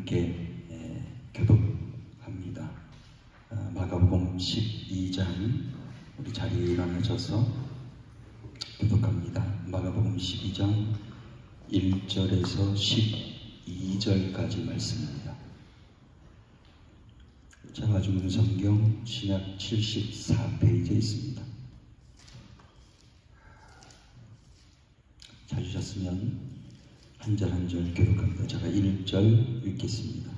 함께 교독합니다. 마가복음 12장, 우리 자리에 일어나셔서 교독합니다. 마가복음 12장 1절에서 12절까지 말씀입니다. 제가 가지고 있는 성경 신약 74페이지에 있습니다. 찾으셨으면 한 절 한 절 교독합니다. 제가 1절 읽겠습니다.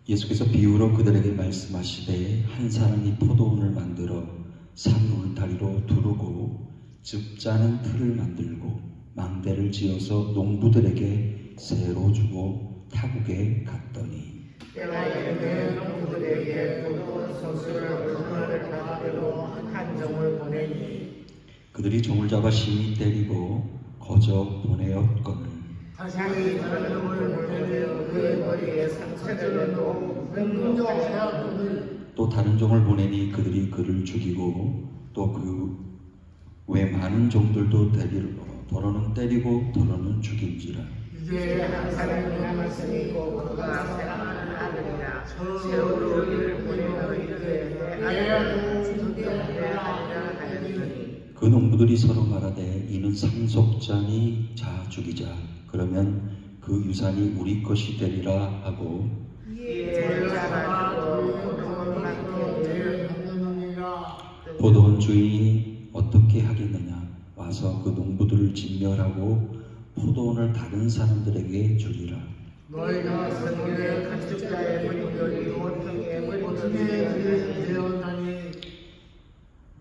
예수께서 비유로 그들에게 말씀하시되 한 사람이 포도원을 만들어 산 울타리로 두르고 즙 짜는 틀을 만들고 망대를 지어서 농부들에게 세로 주고 타국에 갔더니 때가 이르되 농부들에게 포도원 소수를 그물을 가하려고 한 종을 보내니 그들이 종을 잡아 심히 때리고 거저 보내었거늘 다시 다른 종을 보내려 그의 머리에 상처를 내고 능욕하였거늘 또 다른 종을 보내니 그들이 그를 죽이고 또 그 외 많은 종들도 더러는 때리고 더러는 죽인지라. 이제 한 사람이 남았으니 곧 그가 사랑하는 아들이라 세월로 이를 보내어 이르되 아들아도 죽여내라 하였더니 그 농부들이 서로 말하되 이는 상속자니 자 죽이자. 그러면 그 유산이 우리 것이 되리라 하고 이에 잡아도 포도원한테 내려놓느니라. 포도원 주인이 어떻게 하겠느냐. 와서 그 농부들을 진멸하고 포도원을 다른 사람들에게 주리라. 너희가 성경의 간직자의 머리들이 어떻게 되었나니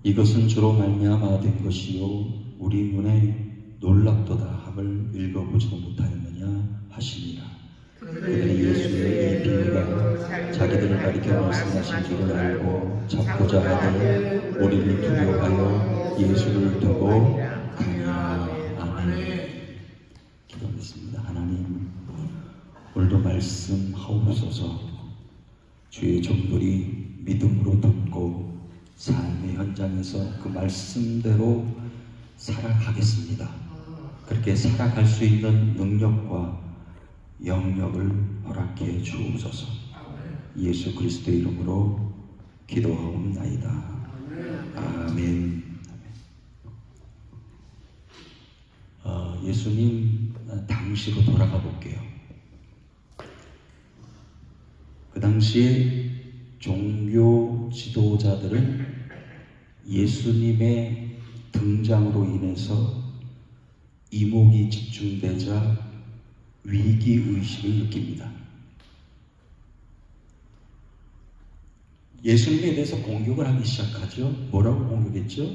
이것은 주로 말미암아 된 것이요 우리 눈에 놀랍도다 함을 읽어보지도 못하였느냐 하시니라. 그들이 예수의 이 비유가 자기들을 가리켜 말씀하신 줄을 알고 잡고자 하되 우리를 두려워하여 예수를 두고 가냐. 아멘. 기도하겠습니다. 하나님, 오늘도 말씀하옵소서. 주의 종들이 믿음으로 듣고 삶의 현장에서 그 말씀대로 살아가겠습니다. 그렇게 살아갈 수 있는 능력과 영역을 허락해 주옵소서. 예수 그리스도의 이름으로 기도하옵나이다. 아멘. 예수님 당시로 돌아가 볼게요. 그 당시에 종교 지도자들은 예수님의 등장으로 인해서 이목이 집중되자 위기의식을 느낍니다. 예수님에 대해서 공격을 하기 시작하죠. 뭐라고 공격했죠?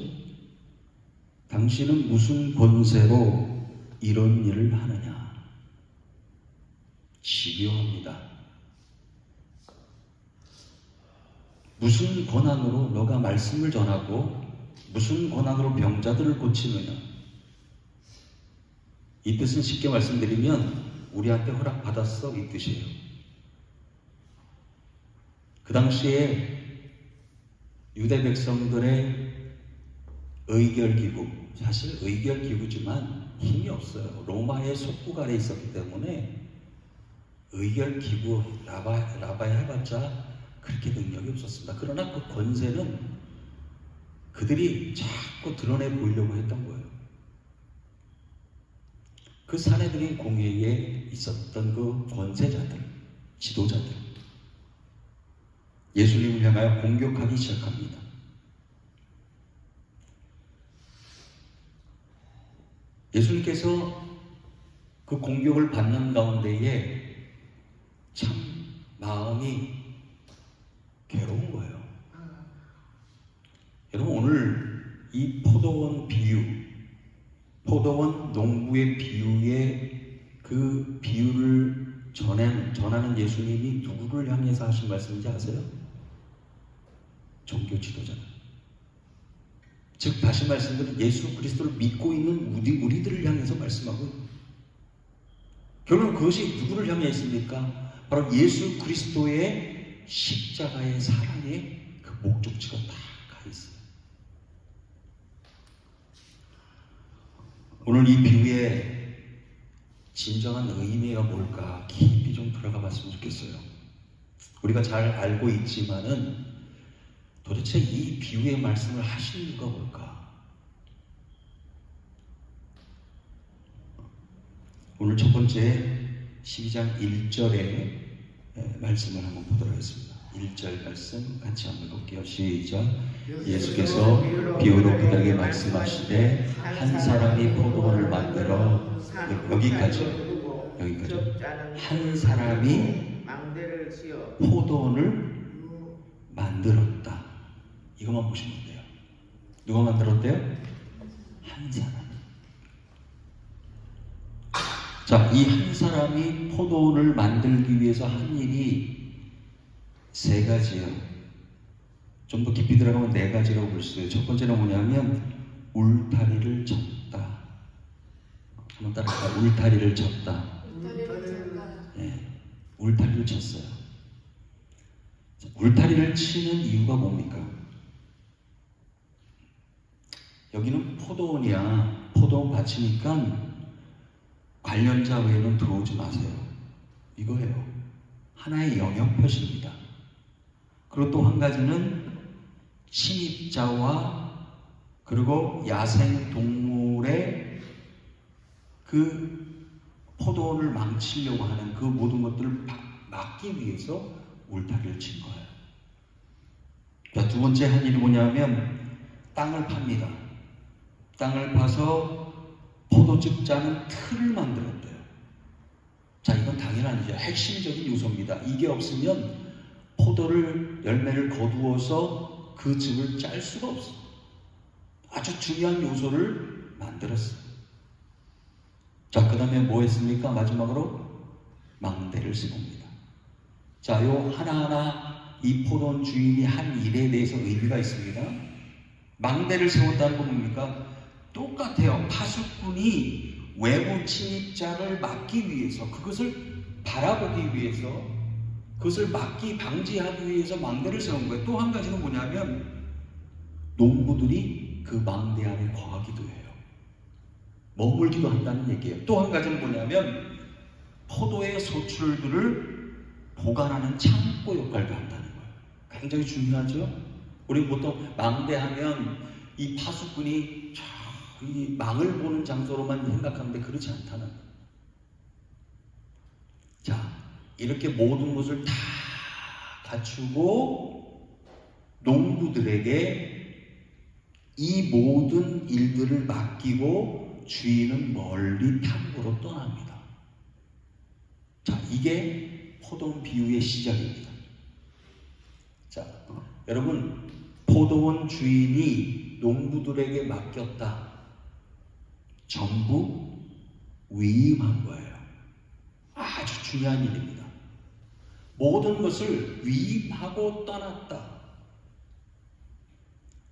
당신은 무슨 권세로 이런 일을 하느냐. 집요합니다. 무슨 권한으로 너가 말씀을 전하고 무슨 권한으로 병자들을 고치느냐. 이 뜻은 쉽게 말씀드리면 우리한테 허락받았어 이 뜻이에요. 그 당시에 유대 백성들의 의결기구, 사실 의결기구지만 힘이 없어요. 로마의 속국 아래 있었기 때문에 의결기구 라바에 해봤자 그렇게 능력이 없었습니다. 그러나 그 권세는 그들이 자꾸 드러내 보이려고 했던 거예요. 그 사내들인 공회에 있었던 그 권세자들, 지도자들, 예수님을 향하여 공격하기 시작합니다. 예수님께서 그 공격을 받는 가운데에 참 마음이 괴로운 거예요. 여러분, 오늘 이 포도원 비유, 포도원 농부의 비유의 그 비유를 전하는 예수님이 누구를 향해서 하신 말씀인지 아세요? 종교 지도자. 즉 다시 말씀드린 예수 그리스도를 믿고 있는 우리들을 향해서 말씀하고 결국 그것이 누구를 향해 있습니까? 바로 예수 그리스도의 십자가의 사랑의 그 목적지가 다 가 있어요. 오늘 이 비유에 진정한 의미가 뭘까 깊이 좀 들어가 봤으면 좋겠어요. 우리가 잘 알고 있지만은 도대체 이 비유의 말씀을 하신 이유가 뭘까? 오늘 첫 번째 12장 1절의 말씀을 한번 보도록 하겠습니다. 1절 말씀 같이 한번 볼게요. 시작. 예수께서 비유로 그들에게 말씀하시되 한 사람이 포도원을 만들어 여기까지요. 한 사람이 포도원을 만들었다. 이것만 보시면 돼요. 누가 만들었대요? 한 사람. 자, 이 한 사람이 포도원을 만들기 위해서 한 일이 세 가지예요. 좀 더 깊이 들어가면 네 가지라고 볼 수 있어요. 첫 번째는 뭐냐면 울타리를 쳤다. 한번 따라해봐. 울타리를 쳤다. 네, 울타리를 쳤어요. 자, 울타리를 치는 이유가 뭡니까? 여기는 포도원이야. 포도원 밭이니까 관련자 외에는 들어오지 마세요. 이거예요. 하나의 영역 표시입니다. 그리고 또 한 가지는 침입자와 그리고 야생 동물의 그 포도원을 망치려고 하는 그 모든 것들을 막기 위해서 울타리를 친 거예요. 자, 두 번째 한 일이 뭐냐면 땅을 팝니다. 땅을 파서 포도즙 짜는 틀을 만들었대요. 자, 이건 당연한 일이죠. 핵심적인 요소입니다. 이게 없으면 포도를 열매를 거두어서 그 즙을 짤 수가 없어. 아주 중요한 요소를 만들었어요. 자, 그 다음에 뭐 했습니까? 마지막으로 망대를 세웁니다. 자, 요 하나하나 이 포도원 주인이 한 일에 대해서 의미가 있습니다. 망대를 세웠다는 건 뭡니까? 똑같아요. 파수꾼이 외부 침입자를 막기 위해서, 그것을 바라보기 위해서, 그것을 막기, 방지하기 위해서 망대를 세운 거예요. 또 한 가지는 뭐냐면 농부들이 그 망대 안에 거하기도 해요. 머물기도 한다는 얘기예요. 또 한 가지는 뭐냐면 포도의 소출들을 보관하는 창고 역할도 한다는 거예요. 굉장히 중요하죠? 우리 보통 망대하면 이 파수꾼이 이 망을 보는 장소로만 생각하는데 그렇지 않다는 거예요. 자, 이렇게 모든 것을 다 갖추고 농부들에게 이 모든 일들을 맡기고 주인은 멀리 탐구로 떠납니다. 자, 이게 포도원 비유의 시작입니다. 자, 여러분, 포도원 주인이 농부들에게 맡겼다. 전부 위임한 거예요. 아주 중요한 일입니다. 모든 것을 위임하고 떠났다.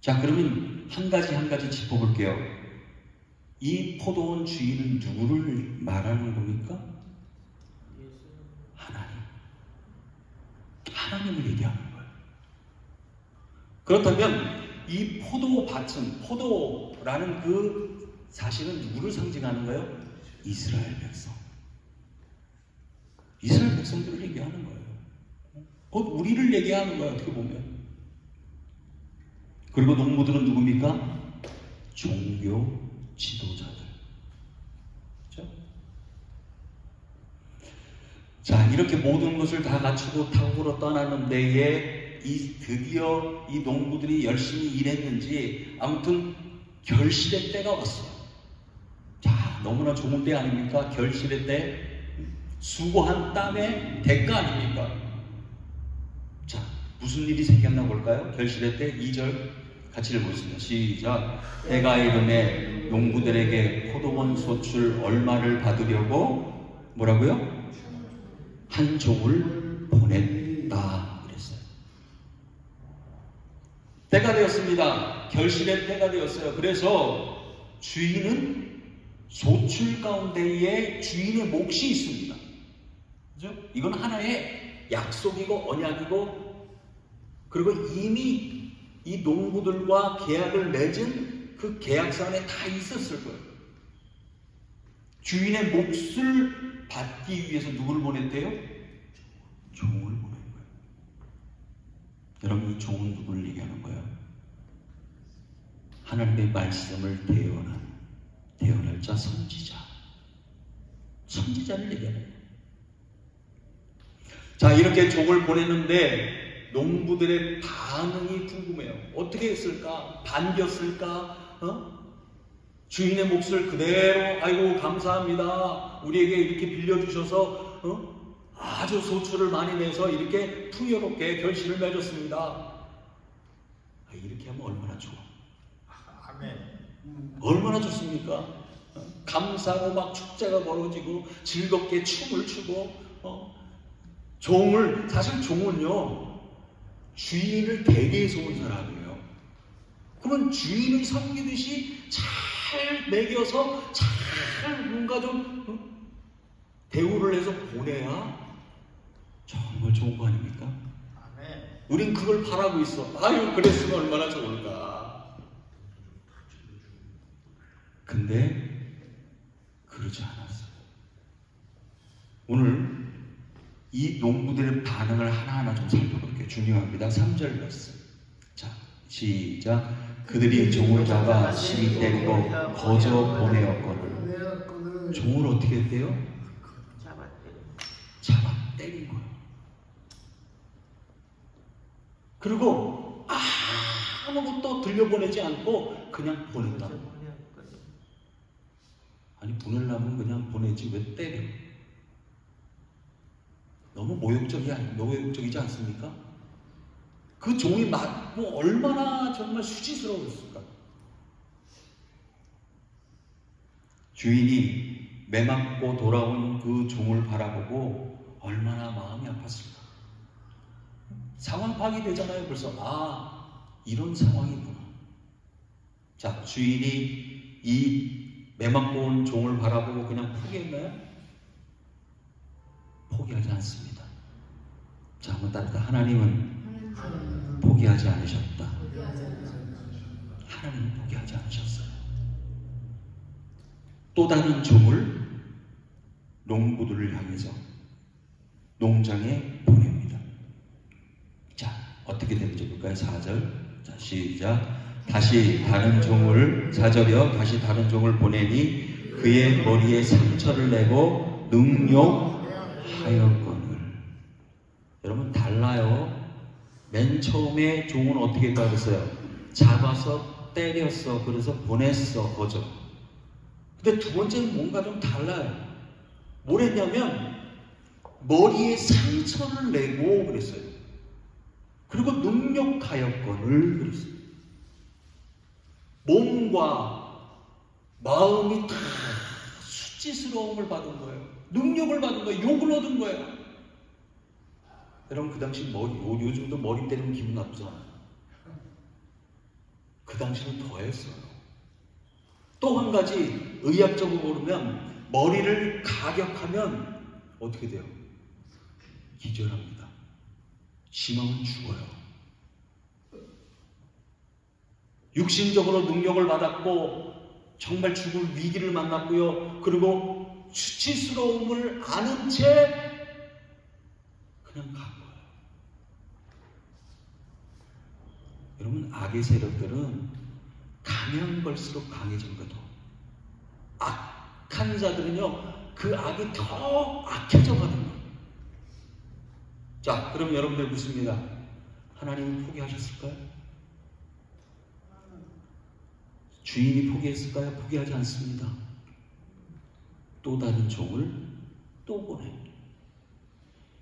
자, 그러면 한 가지 짚어볼게요. 이 포도원 주인은 누구를 말하는 겁니까? 하나님. 하나님을 얘기하는 거예요. 그렇다면 이 포도밭은, 포도라는 그 사실은 누구를 상징하는 거예요? 이스라엘 백성. 이스라엘 백성들을 얘기하는 거예요. 곧 우리를 얘기하는 거예요, 어떻게 보면. 그리고 농부들은 누굽니까? 종교 지도자들. 그렇죠? 자, 이렇게 모든 것을 다 갖추고 탕구로 떠나는 데에 드디어 이 농부들이 열심히 일했는지 아무튼 결실의 때가 왔어요. 자, 너무나 좋은 때 아닙니까? 결실의 때. 수고한 땀의 대가 아닙니까? 자, 무슨 일이 생겼나 볼까요? 결실의 때 2절 같이 읽어보겠습니다. 시작. 때가 이르매 농부들에게 포도원 소출 얼마를 받으려고 뭐라고요? 한 종을 보냈다 그랬어요. 때가 되었습니다. 결실의 때가 되었어요. 그래서 주인은 소출 가운데에 주인의 몫이 있습니다. 그죠? 이건 하나의 약속이고 언약이고, 그리고 이미 이 농부들과 계약을 맺은 그 계약서 안에 다 있었을 거예요. 주인의 몫을 받기 위해서 누구를 보냈대요? 종을 보낸 거예요. 여러분, 이 종은 누구를 얘기하는 거예요? 하나님의 말씀을 대언할 자, 선지자를 얘기하는 거예요. 자, 이렇게 종을 보냈는데 농부들의 반응이 궁금해요. 어떻게 했을까? 반겼을까? 주인의 몫을 그대로, 아이고 감사합니다, 우리에게 이렇게 빌려주셔서 아주 소출을 많이 내서 이렇게 풍요롭게 결실을 맺었습니다. 이렇게 하면 얼마나 좋아. 아멘. 얼마나 좋습니까? 감사로 막 축제가 벌어지고 즐겁게 춤을 추고, 사실 종은요, 주인을 대리해서 온 사람이에요. 그러면 주인을 섬기듯이 잘 먹여서 잘 뭔가 좀 대우를 해서 보내야 정말 좋은 거 아닙니까? 아멘. 우린 그걸 바라고 있어. 아유, 그랬으면 얼마나 좋을까. 근데 그러지 않았어요. 오늘 이 농부들의 반응을 하나하나 좀 살펴볼게요. 중요합니다. 3절 말씀. 자, 시작. 그들이 종을 잡아 심히 때리고 거저 보내었거늘. 종을 어떻게 했대요? 잡아 때린 거예요. 그리고 아무것도 들려보내지 않고 그냥 보낸다. 아니, 보내려면 그냥 보내지 왜 때려? 너무 모욕적이지 않습니까? 그 종이 맞고 얼마나 정말 수치스러웠을까? 주인이 매맞고 돌아온 그 종을 바라보고 얼마나 마음이 아팠을까? 상황 파악이 되잖아요. 벌써 이런 상황이구나. 자, 주인이 이 매맞고 온 종을 바라보고 그냥 포기했나요? 포기하지 않습니다. 자, 한번 따라합니다. 하나님은 포기하지 않으셨다. 하나님은 포기하지 않으셨어요. 또 다른 종을 농부들을 향해서 농장에 보냅니다. 자, 어떻게 되는지 볼까요? 4절. 자, 시작. 다시 다른 종을, 4절이요. 다시 다른 종을 보내니 그의 머리에 상처를 내고 능욕하였거늘. 여러분, 달라요. 맨 처음에 종은 어떻게 했다고 그랬어요? 잡아서 때렸어. 그래서 보냈어. 거저. 근데 두 번째는 뭔가 좀 달라요. 뭘 했냐면 머리에 상처를 내고 그랬어요. 그리고 능욕하였거늘 그랬어요. 몸과 마음이 다 수치스러움을 받은 거예요. 능력을 받은 거예요. 욕을 얻은 거예요. 여러분, 그 당시 요즘도 머리 때리면 기분 나쁘잖아요. 그 당시는 더했어요. 또 한 가지, 의학적으로 보면 머리를 가격하면 어떻게 돼요? 기절합니다. 심하면 죽어요. 육신적으로 능력을 받았고 정말 죽을 위기를 만났고요. 그리고 수치스러움을 아는 채 그냥 간 거예요. 여러분, 악의 세력들은 가면 걸수록 강해진 거죠. 악한 자들은요, 그 악이 더 악해져 가는 거예요. 자, 그럼 여러분들 묻습니다. 하나님은 포기하셨을까요? 주인이 포기했을까요? 포기하지 않습니다. 또 다른 종을 또 보내.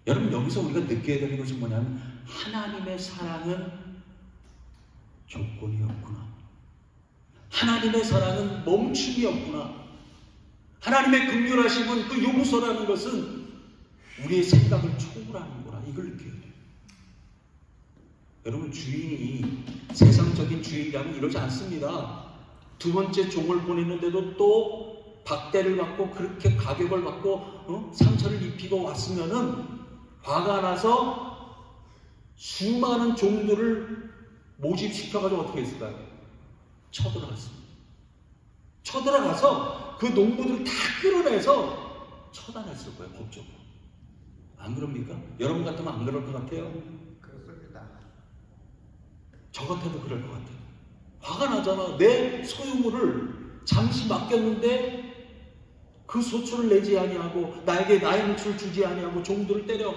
여러분, 여기서 우리가 느껴야 되는 것이 뭐냐면 하나님의 사랑은 조건이 없구나. 하나님의 사랑은 멈춤이 없구나. 하나님의 긍휼하심은 그 요구서라는 것은 우리의 생각을 초월하는구나. 이걸 느껴야 돼요. 여러분, 주인이 세상적인 주인이라면 이러지 않습니다. 두 번째 종을 보냈는데도 또 박대를 받고 그렇게 가격을 받고 상처를 입히고 왔으면은 화가 나서 수많은 종들을 모집시켜가지고 어떻게 했을까요? 쳐들어갔습니다. 쳐들어가서 그 농부들을 다 끌어내서 처단했을 거예요, 법적으로. 안 그럽니까? 여러분 같으면 안 그럴 것 같아요? 그렇습니다. 저 같아도 그럴 것 같아요. 화가 나잖아. 내 소유물을 잠시 맡겼는데 그 소출을 내지 아니하고 나에게 나의 몫을 주지 아니하고 종들을 때려.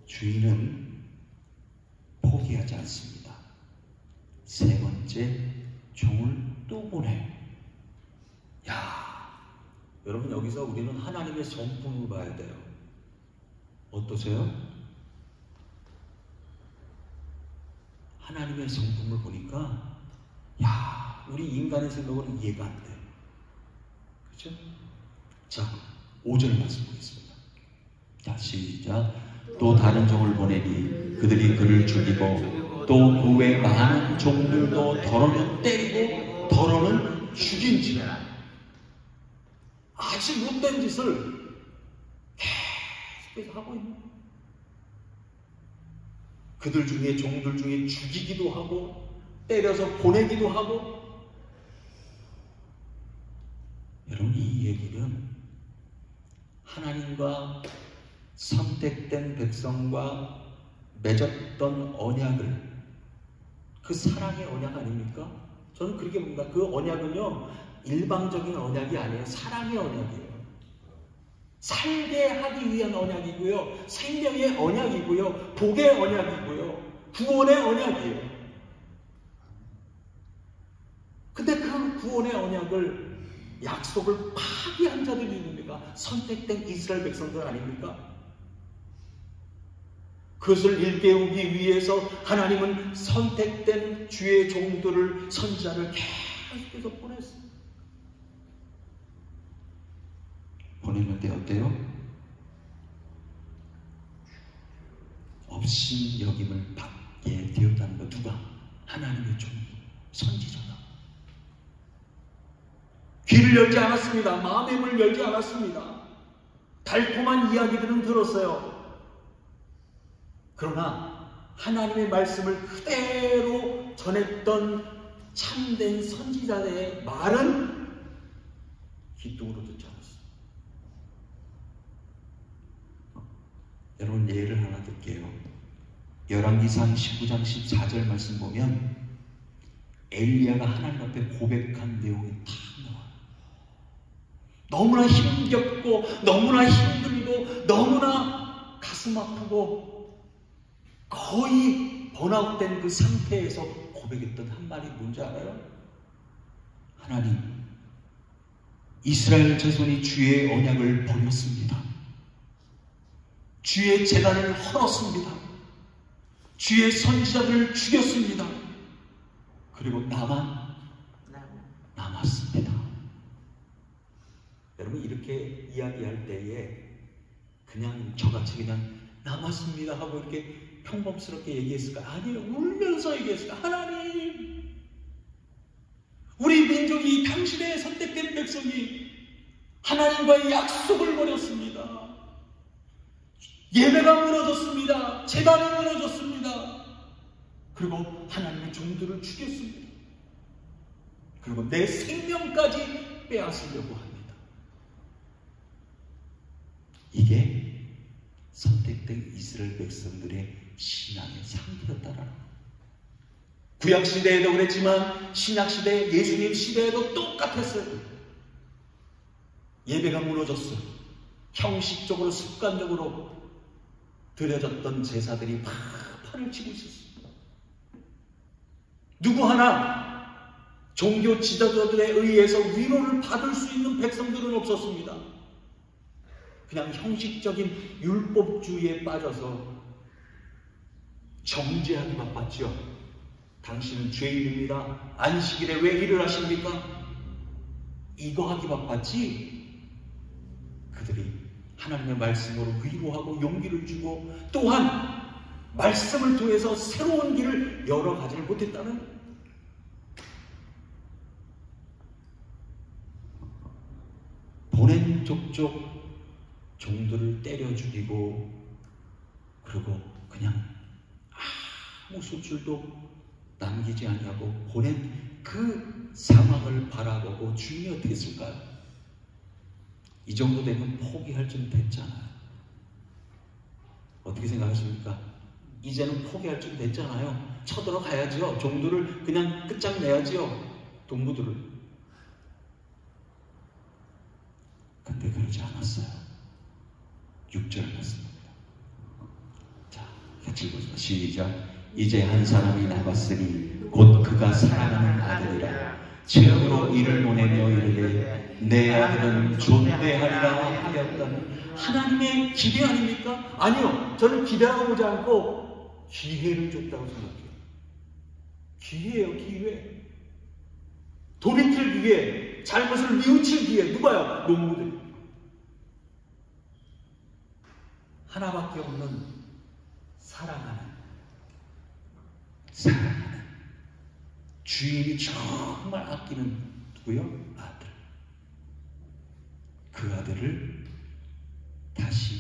주인은 포기하지 않습니다. 세 번째, 종을 또 보내. 야, 여러분 여기서 우리는 하나님의 성품을 봐야 돼요. 어떠세요? 하나님의 성품을 보니까 야, 우리 인간의 생각으로는 이해가 안 돼. 그렇죠? 자, 5절 말씀 보겠습니다. 자, 시작. 또 다른 종을 보내니 그들이 그를 죽이고 또 그 외 많은 종들도 더러는 때리고 더러는 죽인지라. 아주 못된 짓을 계속해서 하고 있는 거예요. 그들 중에 종들 중에 죽이기도 하고 때려서 보내기도 하고. 여러분, 이 얘기는 하나님과 선택된 백성과 맺었던 언약을, 그 사랑의 언약 아닙니까? 저는 그렇게 봅니다. 그 언약은요, 일방적인 언약이 아니에요. 사랑의 언약이에요. 살게 하기 위한 언약이고요, 생명의 언약이고요, 복의 언약이고요, 구원의 언약이에요. 근데 그 구원의 언약을, 약속을 파기한 자들이 누굽니까? 선택된 이스라엘 백성들 아닙니까? 그것을 일깨우기 위해서 하나님은 선택된 주의 종들을, 선지자를 계속해서 보냈어요. 보냈는데 어때요? 업신여김을 받게 되었다는 거. 누가? 하나님의 종이, 선지자가. 귀를 열지 않았습니다. 마음의 문을 열지 않았습니다. 달콤한 이야기들은 들었어요. 그러나 하나님의 말씀을 그대로 전했던 참된 선지자의 말은 귀뚱으로 듣지 않았어요. 여러분, 예를 하나 들게요. 열왕기상 19장 14절 말씀 보면 엘리야가 하나님 앞에 고백한 내용이 다 나와요. 너무나 힘겹고 너무나 힘들고 너무나 가슴 아프고 거의 번아웃된 그 상태에서 고백했던 한 말이 뭔지 알아요? 하나님, 이스라엘 자손이 주의 언약을 버렸습니다. 주의 제단을 헐었습니다. 주의 선지자들을 죽였습니다. 그리고 나만 남았습니다. 여러분, 이렇게 이야기할 때에 그냥 저같이 그냥 남았습니다 하고 이렇게 평범스럽게 얘기했을까? 아니에요. 울면서 얘기했을까? 하나님, 우리 민족이, 당신의 선택된 백성이 하나님과의 약속을 버렸습니다. 예배가 무너졌습니다. 제단이 무너졌습니다. 그리고 하나님의 종들을 죽였습니다. 그리고 내 생명까지 빼앗으려고 합니다. 이게 선택된 이스라엘 백성들의 신앙의 상태였다라는 거예요. 구약시대에도 그랬지만 신약시대, 예수님 시대에도 똑같았어요. 예배가 무너졌어요. 형식적으로, 습관적으로 드려졌던 제사들이 막 판을 치고 있었습니다. 누구 하나 종교 지도자들에 의해서 위로를 받을 수 있는 백성들은 없었습니다. 그냥 형식적인 율법주의에 빠져서 정죄하기 바빴죠. 당신은 죄인입니다. 안식일에 왜 일을 하십니까? 이거 하기 바빴지. 그들이 하나님의 말씀으로 위로하고 용기를 주고 또한 말씀을 통해서 새로운 길을 열어가지를 못했다는 거예요. 보낸 족족 종들을 때려 죽이고 그리고 그냥 아무 소출도 남기지 아니하고 보낸 그 상황을 바라보고 주인이 어떻게 했을까요? 이 정도 되면 포기할 쯤 됐잖아요. 어떻게 생각하십니까? 이제는 포기할 쯤 됐잖아요. 쳐들어가야죠. 종들을 그냥 끝장내야죠. 동무들을. 근데 그러지 않았어요. 6절 말씀입니다. 자, 같이 보자. 시작. 이제 한 사람이 남았으니 곧 그가 사랑하는 아들이라. 처음으로 이를 보내며 이르되 내 아들은 존대하리라 하였다는 하나님의 기대 아닙니까? 아니요. 저는 기대하고 보지 않고 기회를 줬다고 생각해요. 기회예요, 기회. 돌이킬 기회, 잘못을 뉘우칠 기회. 누가요? 농부들. 하나밖에 없는 사랑하는 주인이 정말 아끼는 누구요? 아들. 그 아들을 다시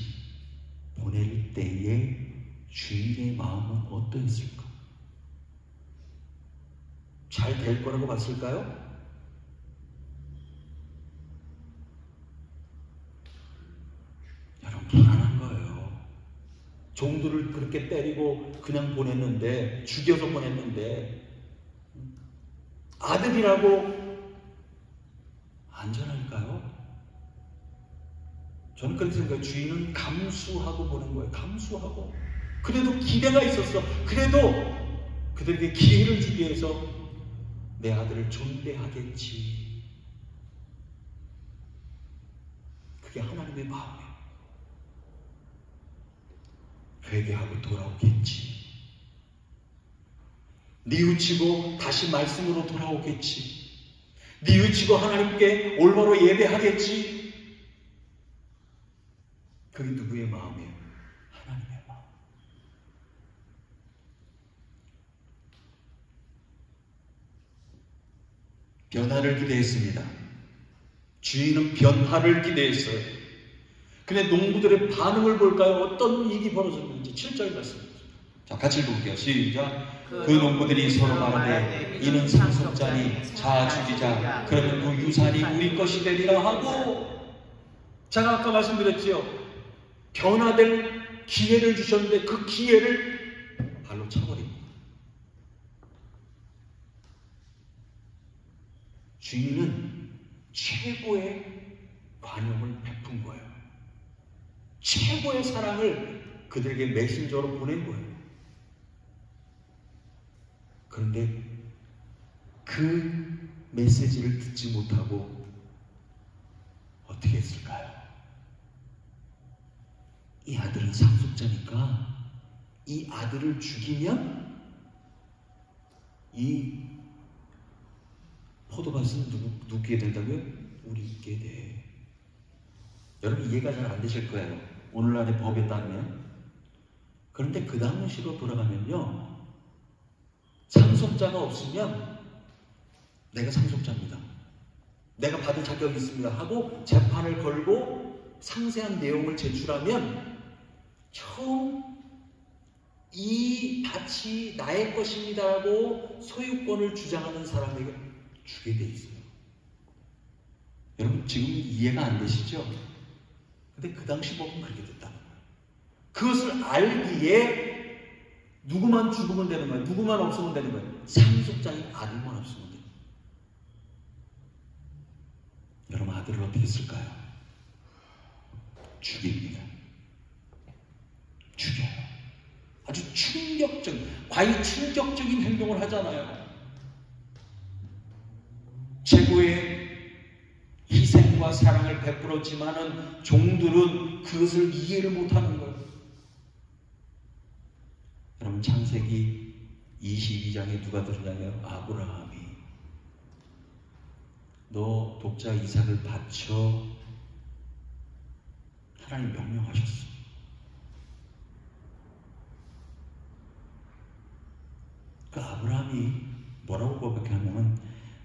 보낼 때에 주인의 마음은 어떠했을까? 잘 될 거라고 봤을까요? 여러분, 불안한 거예요. 종들을 그렇게 때리고 그냥 보냈는데, 죽여서 보냈는데, 아들이라고 안전할까요? 저는 그렇게 생각해요. 주인은 감수하고 보낸 거예요. 감수하고. 그래도 기대가 있었어. 그래도 그들에게 기회를 주기 위해서 내 아들을 존대하겠지. 그게 하나님의 마음이에요. 회개하고 돌아오겠지. 뉘우치고 다시 말씀으로 돌아오겠지. 뉘우치고 하나님께 올바로 예배하겠지. 그게 누구의 마음이에요? 하나님의 마음. 변화를 기대했습니다. 주인은 변화를 기대했어요. 근데 농부들의 반응을 볼까요? 어떤 일이 벌어졌는지 7절 말씀입니다. 자, 같이 읽어볼게요. 시작. 그 농부들이 서로 말하되 이는 상속자니 자 죽이자. 그러면 그 유산이 우리 것이 되리라 하고. 제가 아까 말씀드렸지요. 변화될 기회를 주셨는데 그 기회를 발로 차버립니다. 주인은 최고의 관용을 베푼 거예요. 최고의 사랑을 그들에게 메신저로 보낸 거예요. 그런데 그 메시지를 듣지 못하고 어떻게 했을까요? 이 아들은 상속자니까 이 아들을 죽이면 이 포도밭은 누구게 된다고요? 우리게 돼. 여러분 이해가 잘 안 되실 거예요. 오늘날의 법에 따르면. 그런데 그 당시로 돌아가면요. 상속자가 없으면 내가 상속자입니다. 내가 받을 자격이 있습니다 하고 재판을 걸고 상세한 내용을 제출하면 처음 이 밭이 나의 것입니다라고 소유권을 주장하는 사람에게 주게 돼 있어요. 여러분 지금 이해가 안 되시죠? 근데 그 당시 법은 그렇게 됐다는 거예요. 그것을 알기에 누구만 죽으면 되는 거예요. 누구만 없으면 되는 거예요. 상속자인 아들만 없으면 돼요. 여러분 아들을 어떻게 했을까요? 죽입니다. 죽여요. 아주 과히 충격적인 행동을 하잖아요. 최고의 희생과 사랑을 베풀었지만은 종들은 그것을 이해를 못하는 거예요. 여러분 창세기 22장에 누가 들으냐면 아브라함이 너 독자 이삭을 바쳐 하나님 명령하셨어. 그 아브라함이 뭐라고 고백하냐면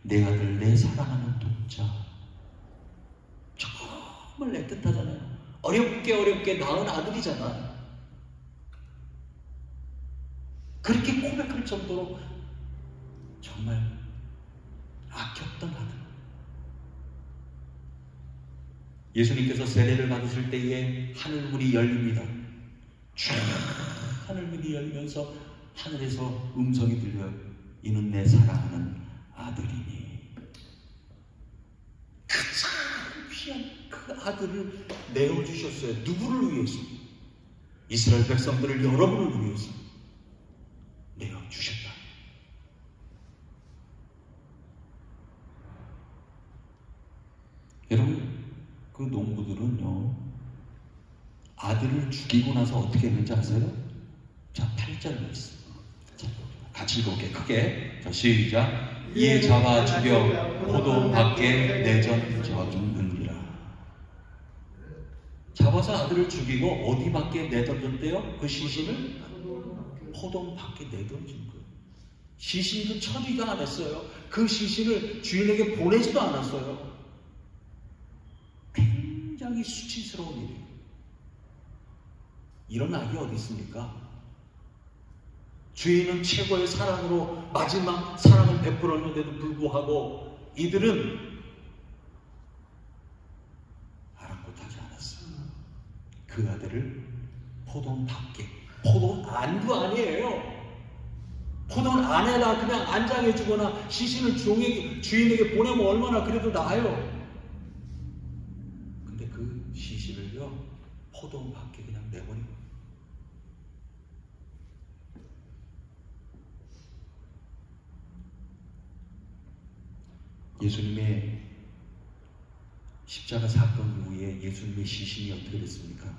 내 아들 내 사랑하는 독자. 정말 애틋하잖아요. 어렵게 낳은 아들이잖아. 그렇게 고백할 정도로 정말 아꼈던 아들. 예수님께서 세례를 받으실 때에 하늘문이 열립니다. 쫙 하늘문이 열리면서 하늘에서 음성이 들려요. 이는 내 사랑하는 아들이니. 가장 귀한 그 아들을 내어주셨어요. 누구를 위해서? 이스라엘 백성들을 여러분을 위해서 내어주셨다. 여러분, 그 농부들은요, 아들을 죽이고 나서 어떻게 했는지 아세요? 자, 8절 말씀. 자, 같이 읽어볼게요. 크게. 자, 시작. 이에 잡아 죽여 포도 밖에 내던져주느니라. 잡아서 아들을 죽이고 어디 밖에 내던졌대요? 그 시신을? 포도 밖에 내던진 거예요. 시신도 처리도 안 했어요. 그 시신을 주인에게 보내지도 않았어요. 굉장히 수치스러운 일이에요. 이런 악이 어디 있습니까? 주인은 최고의 사랑으로 마지막 사랑을 베풀었는데도 불구하고 이들은 아랑곳하지 않았어요. 그 아들을 포도원 밖에, 포도원 안도 아니에요. 포도원 안에다 그냥 안장해주거나 시신을 주인에게 보내면 얼마나 그래도 나아요. 근데 그 시신을요, 포도원 밖에 그냥 내버리고. 예수님의 십자가 사건 이후에 예수님의 시신이 어떻게 됐습니까?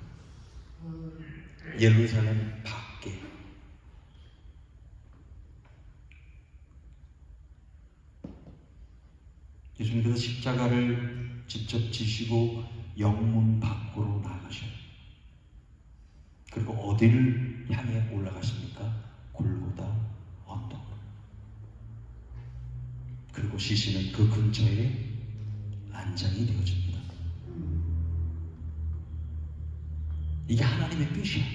예루살렘 밖에. 예수님께서 십자가를 직접 지시고 영문 밖으로 나가셔요. 그리고 어디를 향해 올라가십니까? 골고다 언덕. 그리고 시신은 그 근처에 안장이 되어집니다. 이게 하나님의 뜻이야.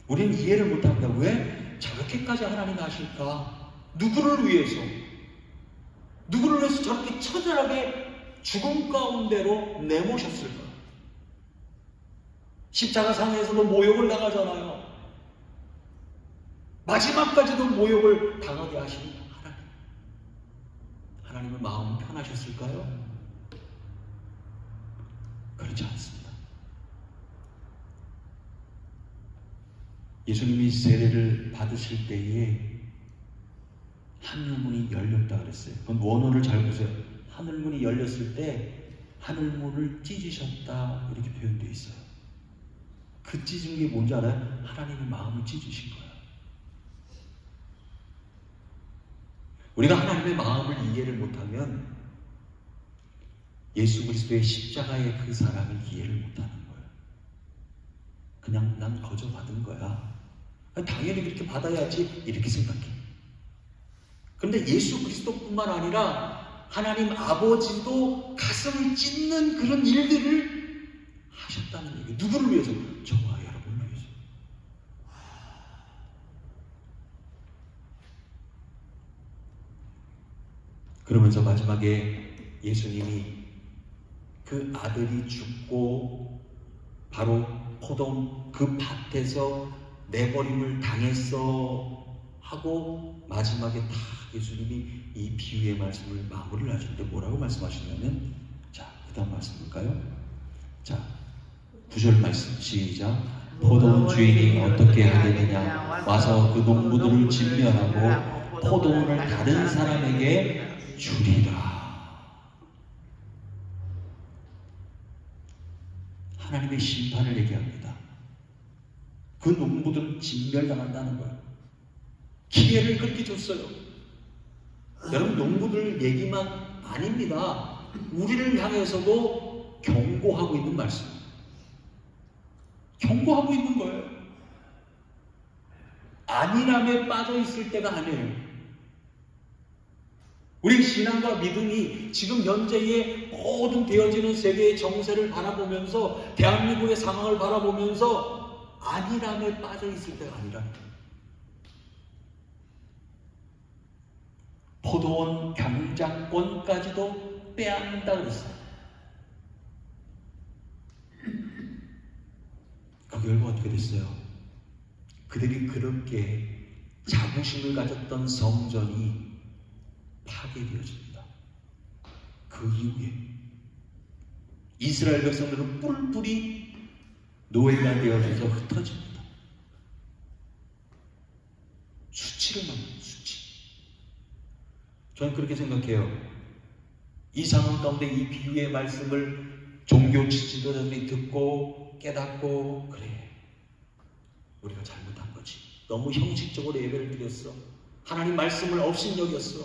우리는 이해를 못합니다. 왜 저렇게까지 하나님이 하실까? 누구를 위해서? 누구를 위해서 저렇게 처절하게 죽음 가운데로 내모셨을까? 십자가 상에서도 모욕을 당하잖아요. 마지막까지도 모욕을 당하게 하신 하나님. 하나님의 마음은 편하셨을까요? 그렇지 않습니다. 예수님이 세례를 받으실 때에 하늘문이 열렸다 그랬어요. 그럼 원어를 잘 보세요. 하늘문이 열렸을 때 하늘문을 찢으셨다 이렇게 표현되어 있어요. 그 찢은 게 뭔지 알아요? 하나님의 마음을 찢으신 거예요. 우리가 하나님의 마음을 이해를 못하면 예수 그리스도의 십자가의 그 사랑을 이해를 못하는 거예요. 그냥 난 거저 받은 거야. 당연히 그렇게 받아야지 이렇게 생각해. 그런데 예수 그리스도뿐만 아니라 하나님 아버지도 가슴을 찢는 그런 일들을 하셨다는 얘기예요. 누구를 위해서? 저와 여러분을 위해서. 그러면서 마지막에 예수님이 그 아들이 죽고 바로 포도원 그 밭에서 내버림을 당했어 하고 마지막에 다 예수님이 이 비유의 말씀을 마무리를 하시는데 뭐라고 말씀하시냐면, 자, 그 다음 말씀 볼까요? 자, 9절 말씀 시작. 포도원 주인이 어떻게 하겠느냐? 와서 그 농부들을 진멸하고 포도원을 다른 사람에게 주리라. 하나님의 심판을 얘기합니다. 그 농부들은 진멸당한다는 거예요. 기회를 그렇게 줬어요. 여러분, 농부들 얘기만 아닙니다. 우리를 향해서도 경고하고 있는 말씀. 경고하고 있는 거예요. 안일함에 빠져 있을 때가 아니에요. 우리 신앙과 믿음이 지금 현재의 모든 되어지는 세계의 정세를 바라보면서 대한민국의 상황을 바라보면서 안일함에 빠져 있을 때가 아니라 포도원 경작권까지도 빼앗는다 그랬어요. 그 결과 어떻게 됐어요? 그들이 그렇게 자부심을 가졌던 성전이 파괴되어집니다. 그 이후에 이스라엘 백성들은 뿔뿔이 노예가 되어져서 흩어집니다. 수치를 만든 수치. 저는 그렇게 생각해요. 이 상황 가운데 이 비유의 말씀을 종교 지도자들이 듣고 깨닫고, 그래, 우리가 잘못한 거지. 너무 형식적으로 예배를 드렸어. 하나님 말씀을 업신여겼어.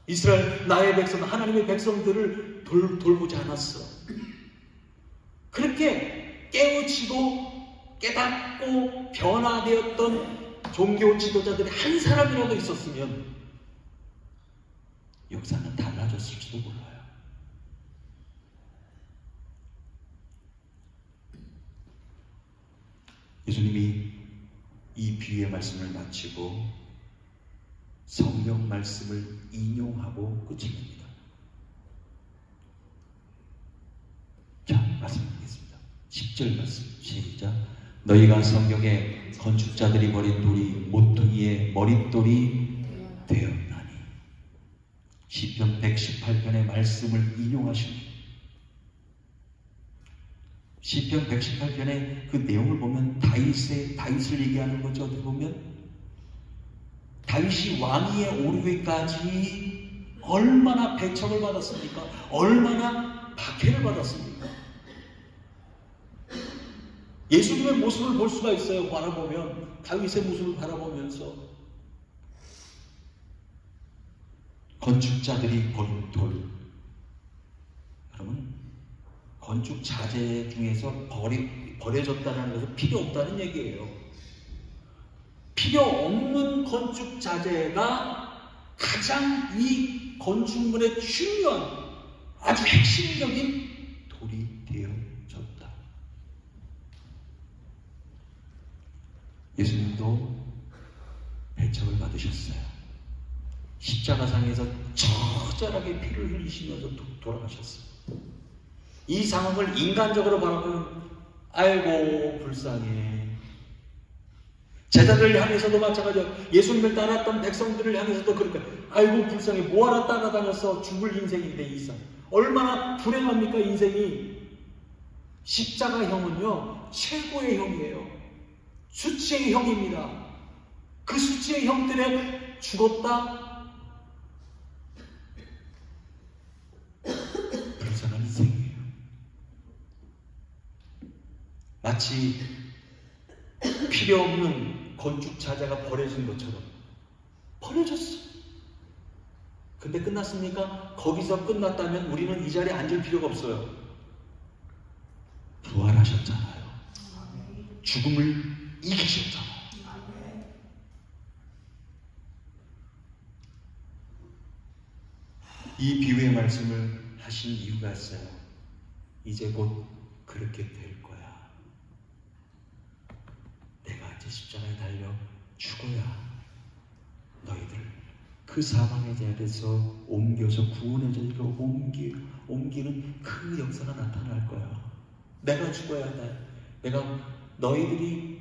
이스라엘 나의 백성, 하나님의 백성들을 돌보지 않았어. 그렇게 깨우치고 깨닫고 변화되었던 종교 지도자들이 한 사람이라도 있었으면 역사는 달라졌을지도 몰라요. 예수님이 이 비유의 말씀을 마치고 성경 말씀을 인용하고 끝이 납니다. 자, 말씀드리겠습니다. 10절 말씀 시작. 너희가 성경에 건축자들이 버린 돌이 모퉁이의 머릿돌이 되었나니. 시편 118편의 말씀을 인용하십니다. 시편 118편의 그 내용을 보면 다윗을 얘기하는 거죠. 어떻게 보면 다윗이 왕위에 오르기까지 얼마나 배척을 받았습니까? 얼마나 박해를 받았습니까? 예수님의 모습을 볼 수가 있어요. 바라보면 다윗의 모습을 바라보면서 건축자들이 버린 돌. 여러분, 건축 자재 중에서 버려졌다는 것은 필요 없다는 얘기예요. 필요 없는 건축 자재가 가장 이 건축물의 중요한 아주 핵심적인 돌이 되어졌다. 예수님도 배척을 받으셨어요. 십자가상에서 처절하게 피를 흘리시면서 돌아가셨어요. 이 상황을 인간적으로 바라보면 아이고 불쌍해. 제자들을 향해서도 마찬가지예요. 예수님을 따랐던 백성들을 향해서도 그러니까 아이고 불쌍해. 뭐하러 따라다녔어. 죽을 인생인데 이 삶. 얼마나 불행합니까 인생이. 십자가형은요 최고의 형이에요. 수치의 형입니다. 그 수치의 형들에 죽었다. 불쌍한 인생이에요. 마치 필요 없는 건축 자재가 버려진 것처럼 버려졌어. 근데 끝났습니까? 거기서 끝났다면 우리는 이 자리에 앉을 필요가 없어요. 부활하셨잖아요. 죽음을 이기셨잖아요. 이 비유의 말씀을 하신 이유가 있어요. 이제 곧 그렇게 될 거야. 내가 이제 십자가에 달려 죽어야 너희들 그 사망의 자리에서 옮겨서 구원의 자리로 옮기는 그 역사가 나타날 거야. 내가 죽어야 돼. 내가 너희들이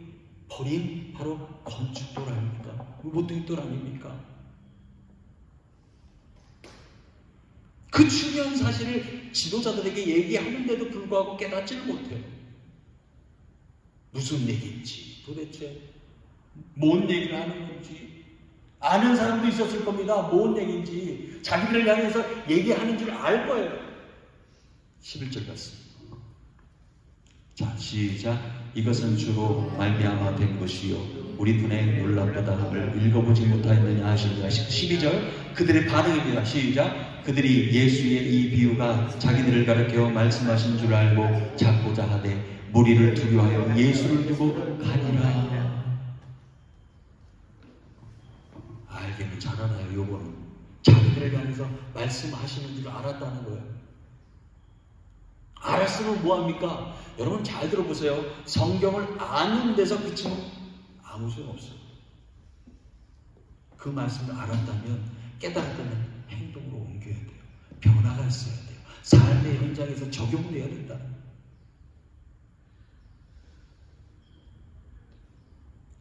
버린 바로 건축돌 아닙니까? 모퉁이돌 아닙니까? 그 중요한 사실을 지도자들에게 얘기하는데도 불구하고 깨닫지를 못해요. 무슨 얘기인지 도대체 뭔 얘기를 하는 건지 아는 사람도 있었을 겁니다. 뭔 얘기인지 자기들을 향해서 얘기하는 줄 알 거예요. 11절 같습니다. 자, 시작. 이것은 주로 말미암아 된 것이요 우리 눈에 놀랍도다 함을 읽어보지 못하였느냐 하시니라. 12절 그들의 반응입니다. 시작. 그들이 예수의 이 비유가 자기들을 가르쳐 말씀하신 줄 알고 잡고자 하되 무리를 두려워하여 예수를 두고 가니라. 알기는 잘 알아요. 요거는 자기들을 향해서 말씀하시는 줄 알았다는 거예요. 알았으면 뭐합니까? 여러분 잘 들어보세요. 성경을 아는 데서 그치면 아무 소용 없어요. 그 말씀을 알았다면, 깨달았다면 행동으로 옮겨야 돼요. 변화가 있어야 돼요. 삶의 현장에서 적용돼야 된다는 거예요.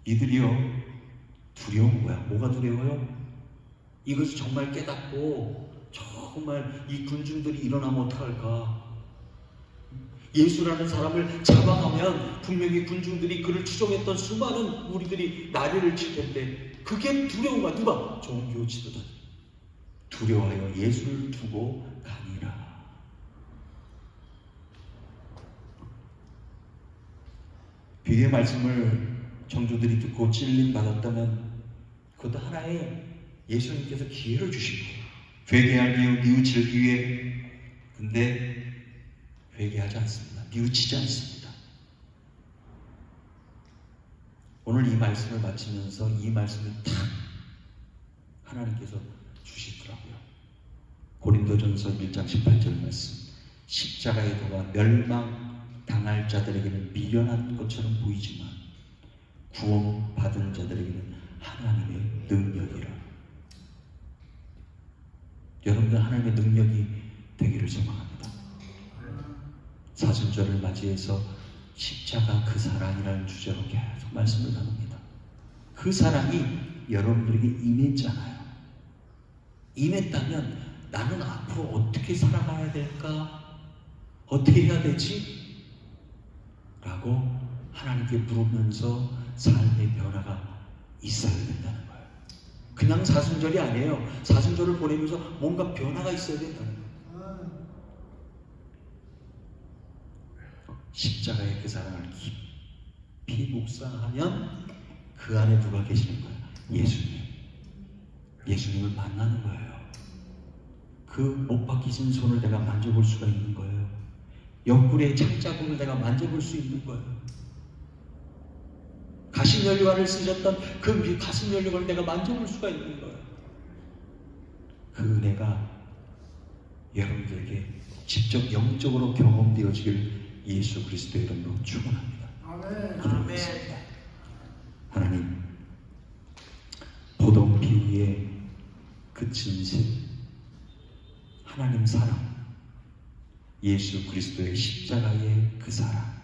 이들이요, 두려운 거야. 뭐가 두려워요? 이것을 정말 깨닫고 정말 이 군중들이 일어나면 어떡할까? 예수라는 사람을 잡아가면 분명히 군중들이 그를 추종했던 수많은 무리들이 난리를 칠 텐데, 그게 두려운 거야. 누가? 종교 지도자. 두려워하여 예수를 두고 가니라. 비유의 말씀을 청중들이 듣고 찔림 받았다면 그것도 하나의 예수님께서 기회를 주신 거예요. 회개하기요 뉘우칠 기회. 근데 회개하지 않습니다. 뉘우치지 않습니다. 오늘 이 말씀을 마치면서 이 말씀을 탁 하나님께서 주시더라고요. 고린도전서 1장 18절 말씀. 십자가의 도가 멸망당할 자들에게는 미련한 것처럼 보이지만 구원받은 자들에게는 하나님의 능력이라. 여러분들 하나님의 능력이 되기를 소망합니다. 사순절을 맞이해서 십자가 그 사랑이라는 주제로 계속 말씀을 나눕니다. 그 사랑이 여러분들에게 임했잖아요. 임했다면 나는 앞으로 어떻게 살아가야 될까? 어떻게 해야 되지? 라고 하나님께 물으면서 삶의 변화가 있어야 된다는 거예요. 그냥 사순절이 아니에요. 사순절을 보내면서 뭔가 변화가 있어야 된다는 거예요. 십자가의 그 사랑을 깊이 묵상하면 그 안에 누가 계시는 거예요? 예수님. 예수님을 만나는 거예요. 그 못 박히신 손을 내가 만져볼 수가 있는 거예요. 옆구리의 창자국을 내가 만져볼 수 있는 거예요. 가시면류관을 쓰셨던 그 가시면류관을 내가 만져볼 수가 있는 거예요. 그 은혜가 여러분들에게 직접 영적으로 경험되어지길 예수 그리스도의 이름으로 축원합니다. 아멘. 하나님, 보던 비유의 그 진실, 하나님 사랑, 예수 그리스도의 십자가의 그 사랑,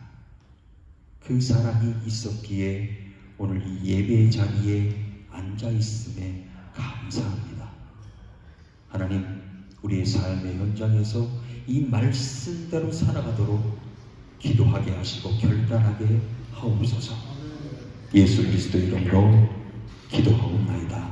그 사랑이 있었기에 오늘 이 예배의 자리에 앉아있음에 감사합니다. 하나님, 우리의 삶의 현장에서 이 말씀대로 살아가도록 기도하게 하시고 결단하게 하옵소서. 예수 그리스도의 이름으로 기도하옵나이다.